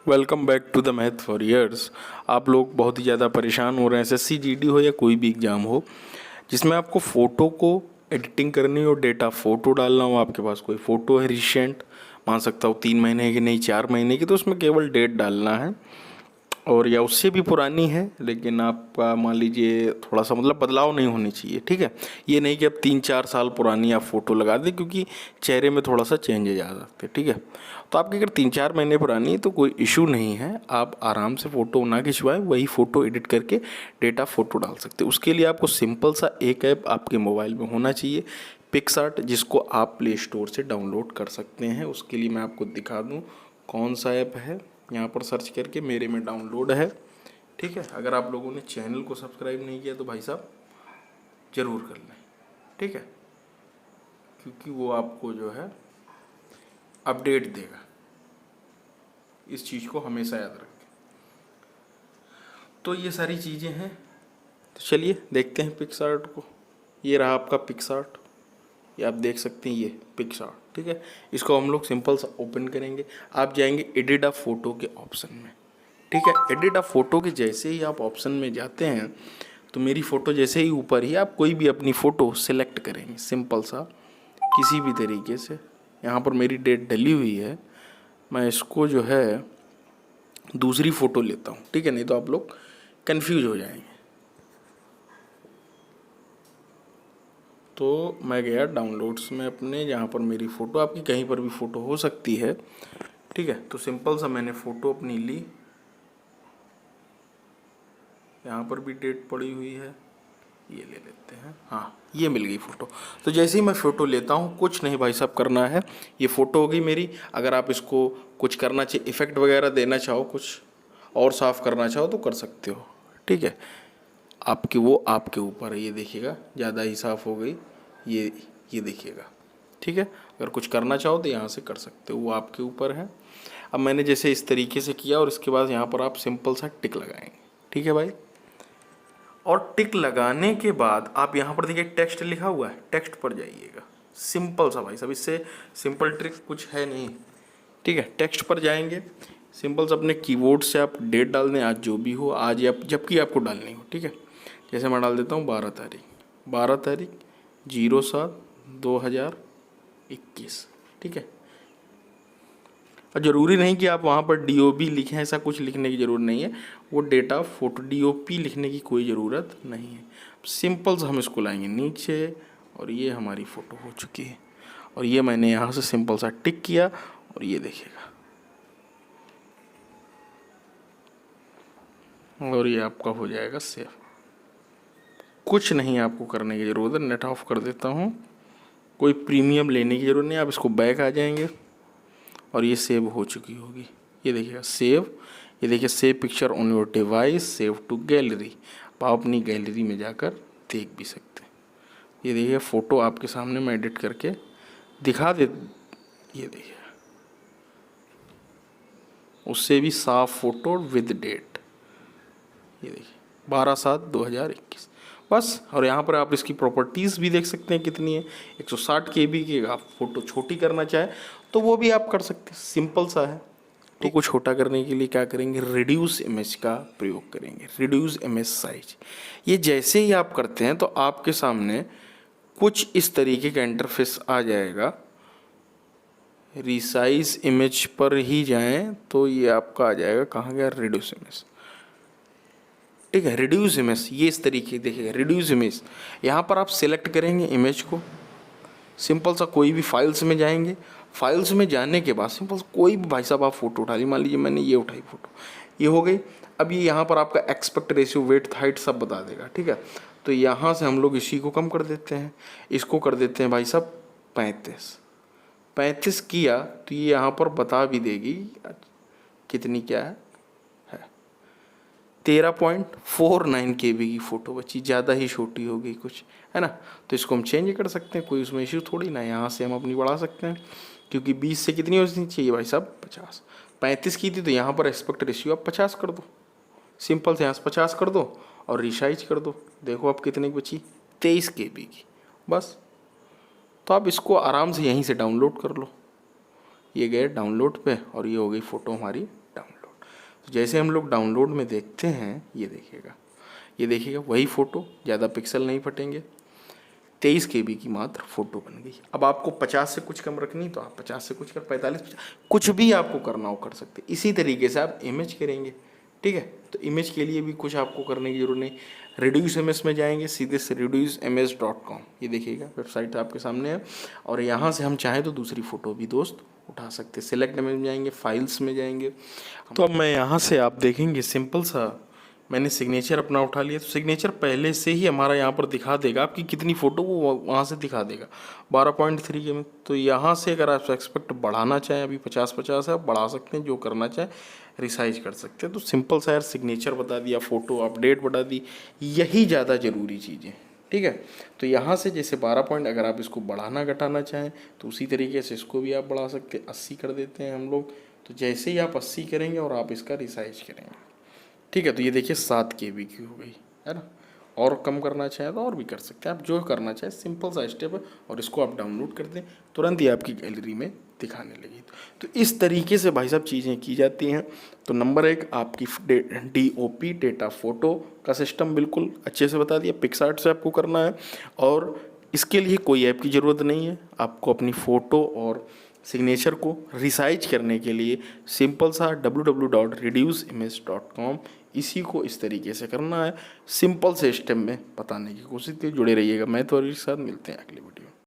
Welcome back to the math for years. आप लोग बहुत ही ज़्यादा परेशान हो रहे हैं, एसएससी जीडी हो या कोई भी एग्ज़ाम हो जिसमें आपको फ़ोटो को एडिटिंग करनी हो, डेटा फ़ोटो डालना हो। आपके पास कोई फ़ोटो है रिसेंट, मान सकता हूँ 3 महीने की, नहीं 4 महीने की, तो उसमें केवल डेट डालना है। और या उससे भी पुरानी है लेकिन आपका मान लीजिए थोड़ा सा मतलब बदलाव नहीं होनी चाहिए, ठीक है। ये नहीं कि अब 3-4 साल पुरानी आप फ़ोटो लगा दें, क्योंकि चेहरे में थोड़ा सा चेंजेज आ सकते हैं, ठीक है। तो आपकी अगर 3-4 महीने पुरानी है तो कोई इशू नहीं है, आप आराम से फ़ोटो ना खिंचवाएं, वही फ़ोटो एडिट करके डेटा फ़ोटो डाल सकते हैं। उसके लिए आपको सिंपल सा एक ऐप आपके मोबाइल में होना चाहिए, पिक्सआर्ट, जिसको आप प्ले स्टोर से डाउनलोड कर सकते हैं। उसके लिए मैं आपको दिखा दूँ कौन सा ऐप है। यहाँ पर सर्च करके मेरे में डाउनलोड है, ठीक है। अगर आप लोगों ने चैनल को सब्सक्राइब नहीं किया तो भाई साहब ज़रूर कर लें, ठीक है, क्योंकि वो आपको जो है अपडेट देगा। इस चीज़ को हमेशा याद रखें। तो ये सारी चीज़ें हैं, तो चलिए देखते हैं पिक्सआर्ट को। ये रहा आपका पिक्सआर्ट, ये आप देख सकते हैं, ये पिक्सआर्ट, ठीक है। इसको हम लोग सिंपल सा ओपन करेंगे। आप जाएंगे एडिट अ फोटो के ऑप्शन में, ठीक है। एडिट अ फोटो के जैसे ही आप ऑप्शन में जाते हैं तो मेरी फ़ोटो जैसे ही ऊपर ही आप कोई भी अपनी फ़ोटो सेलेक्ट करेंगे, सिंपल सा किसी भी तरीके से। यहाँ पर मेरी डेट डली हुई है, मैं इसको जो है दूसरी फ़ोटो लेता हूँ, ठीक है, नहीं तो आप लोग कंफ्यूज हो जाएंगे। तो मैं गया डाउनलोड्स में अपने, जहाँ पर मेरी फ़ोटो, आपकी कहीं पर भी फ़ोटो हो सकती है, ठीक है। तो सिंपल सा मैंने फ़ोटो अपनी ली, यहाँ पर भी डेट पड़ी हुई है, ये ले लेते हैं। हाँ, ये मिल गई फ़ोटो। तो जैसे ही मैं फ़ोटो लेता हूँ, कुछ नहीं भाई साहब करना है, ये फ़ोटो होगी मेरी। अगर आप इसको कुछ करना चाहिए, इफ़ेक्ट वगैरह देना चाहो, कुछ और साफ़ करना चाहो तो कर सकते हो, ठीक है। आपकी वो आपके ऊपर है। ये देखिएगा ज़्यादा ही साफ़ हो गई, ये देखिएगा, ठीक है। अगर कुछ करना चाहो तो यहाँ से कर सकते हो, वो आपके ऊपर है। अब मैंने जैसे इस तरीके से किया और इसके बाद यहाँ पर आप सिंपल सा टिक लगाएंगे, ठीक है भाई। और टिक लगाने के बाद आप यहाँ पर देखिए टेक्स्ट लिखा हुआ है, टेक्स्ट पर जाइएगा, सिंपल सा भाई साहब, इससे सिंपल ट्रिक कुछ है नहीं, ठीक है। टेक्स्ट पर जाएंगे, सिंपल से अपने कीबोर्ड से आप डेट डाल दें, आज जो भी हो, आज या जबकि आपको डालनी हो, ठीक है। जैसे मैं डाल देता हूँ 12 तारीख, 12/07/2021, ठीक है। और ज़रूरी नहीं कि आप वहाँ पर DOB लिखें, ऐसा कुछ लिखने की ज़रूरत नहीं है। वो डेटा फोटो DOP लिखने की कोई ज़रूरत नहीं है। सिंपल से हम इसको लाएंगे नीचे, और ये हमारी फ़ोटो हो चुकी है। और ये मैंने यहाँ से सिंपल सा टिक किया, और ये देखिएगा, और ये आपका हो जाएगा सेव। कुछ नहीं आपको करने की ज़रूरत है, नेट ऑफ कर देता हूँ। कोई प्रीमियम लेने की ज़रूरत नहीं, आप इसको बैक आ जाएंगे और ये सेव हो चुकी होगी। ये देखिएगा सेव, ये देखिए save picture on your device, save to gallery. आप अपनी गैलरी में जाकर देख भी सकते हैं। ये देखिए फ़ोटो आपके सामने मैं एडिट करके दिखा दे, ये देखिए उससे भी साफ फ़ोटो विद डेट, ये देखिए 12/7/2021 बस। और यहाँ पर आप इसकी प्रॉपर्टीज़ भी देख सकते हैं कितनी है, 160 KB की। आप फ़ोटो छोटी करना चाहें तो वो भी आप कर सकते हैं, सिंपल सा है। तो को छोटा करने के लिए क्या करेंगे, रिड्यूस इमेज का प्रयोग करेंगे, रिड्यूस इमेज साइज। ये जैसे ही आप करते हैं तो आपके सामने कुछ इस तरीके का इंटरफेस आ जाएगा। रिसाइज इमेज पर ही जाएं तो ये आपका आ जाएगा, कहाँ गया, रिड्यूस इमेज, ठीक है। रिड्यूस इमेज ये इस तरीके देखिएगा, रिड्यूस इमेज। यहाँ पर आप सिलेक्ट करेंगे इमेज को, सिंपल सा कोई भी फाइल्स में जाएंगे। फाइल्स में जाने के बाद सिंपल कोई भी भाई साहब आप फ़ोटो उठा ली, मान लीजिए मैंने ये उठाई फ़ोटो, ये हो गई। अब ये यहाँ पर आपका एक्सपेक्ट रेशियो, वेट, हाइट सब बता देगा, ठीक है। तो यहाँ से हम लोग इसी को कम कर देते हैं, इसको कर देते हैं भाई साहब 35 किया तो ये यहाँ पर बता भी देगी कितनी क्या है 13.49 KB की फ़ोटो बची, ज़्यादा ही छोटी हो गई कुछ, है ना। तो इसको हम चेंज कर सकते हैं, कोई उसमें इश्यू थोड़ी ना। यहाँ से हम अपनी बढ़ा सकते हैं, क्योंकि 20 से कितनी होनी चाहिए भाई साहब, 50। 35 की थी तो यहाँ पर एक्सपेक्ट रेशियो आप 50 कर दो, सिंपल से यहाँ से 50 कर दो और रिसाइज कर दो। देखो अब कितनी बची, 23 KB की, बस। तो आप इसको आराम से यहीं से डाउनलोड कर लो। ये गए डाउनलोड पे और ये हो गई फ़ोटो हमारी डाउनलोड। तो जैसे हम लोग डाउनलोड में देखते हैं, ये देखिएगा वही फ़ोटो, ज़्यादा पिक्सल नहीं फटेंगे, 23 KB की मात्र फ़ोटो बन गई। अब आपको 50 से कुछ कम रखनी तो आप 50 से कुछ कर 45, 50, कुछ भी आपको करना हो कर सकते। इसी तरीके से आप इमेज करेंगे, ठीक है। तो इमेज के लिए भी कुछ आपको करने की जरूरत नहीं, रिड्यूस इमेज में जाएंगे, सीधे से reduceimages.com, ये देखिएगा वेबसाइट आपके सामने है। और यहाँ से हम चाहें तो दूसरी फ़ोटो भी दोस्त उठा सकते। सिलेक्ट इमेज में जाएंगे, फाइल्स में जाएंगे। तो अब मैं यहाँ से आप देखेंगे सिंपल सा मैंने सिग्नेचर अपना उठा लिया। तो सिग्नेचर पहले से ही हमारा यहाँ पर दिखा देगा आपकी कितनी फ़ोटो, वो वहाँ से दिखा देगा 12.3 के में। तो यहाँ से अगर आप एक्सपेक्ट बढ़ाना चाहें, अभी 50-50 है, आप बढ़ा सकते हैं, जो करना चाहें रिसाइज कर सकते हैं। तो सिंपल सा यार सिग्नेचर बता दिया, फ़ोटो अपडेट बता दी, यही ज़्यादा ज़रूरी चीज़ें, ठीक है। तो यहाँ से जैसे 12 पॉइंट, अगर आप इसको बढ़ाना घटाना चाहें तो उसी तरीके से इसको भी आप बढ़ा सकते हैं, 80 कर देते हैं हम लोग। तो जैसे ही आप 80 करेंगे और आप इसका रिसाइज करेंगे, ठीक है, तो ये देखिए 7 KB की हो गई, है ना। और कम करना चाहें तो और भी कर सकते हैं, आप जो करना चाहें, सिंपल सा स्टेप है। और इसको आप डाउनलोड कर दें, तुरंत ही आपकी गैलरी में दिखाने लगी। तो इस तरीके से भाई साहब चीज़ें की जाती हैं। तो नंबर 1 आपकी DOP डेटा फ़ोटो का सिस्टम बिल्कुल अच्छे से बता दिया, पिक्सआर्ट से आपको करना है। और इसके लिए कोई ऐप की ज़रूरत नहीं है, आपको अपनी फ़ोटो और सिग्नेचर को रिसाइज करने के लिए सिंपल सा www.reduceimage.com, इसी को इस तरीके से करना है। सिंपल से स्टेप में बताने की कोशिश की, जुड़े रहिएगा। मैं तो साथ मिलते हैं अगली वीडियो।